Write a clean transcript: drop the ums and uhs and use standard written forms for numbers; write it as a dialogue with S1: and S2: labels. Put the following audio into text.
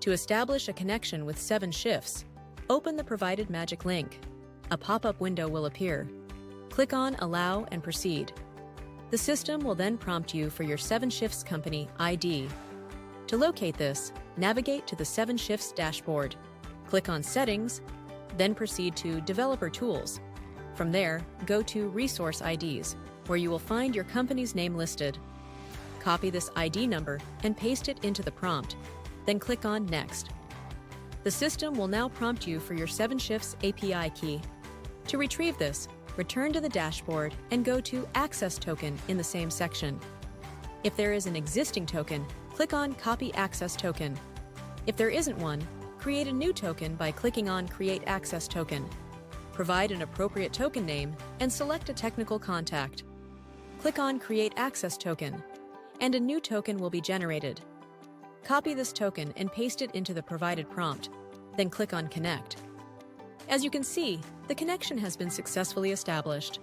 S1: To establish a connection with 7shifts, open the provided magic link. A pop-up window will appear. Click on Allow and Proceed. The system will then prompt you for your 7shifts company ID. To locate this, navigate to the 7shifts dashboard. Click on Settings, then proceed to Developer Tools. From there, go to Resource IDs, where you will find your company's name listed. Copy this ID number and paste it into the prompt, then click on Next. The system will now prompt you for your 7shifts API key. To retrieve this, return to the dashboard and go to Access Token in the same section. If there is an existing token, click on Copy Access Token. If there isn't one, create a new token by clicking on Create Access Token. Provide an appropriate token name and select a technical contact. Click on Create Access Token, and a new token will be generated. Copy this token and paste it into the provided prompt, then click on Connect. As you can see, the connection has been successfully established.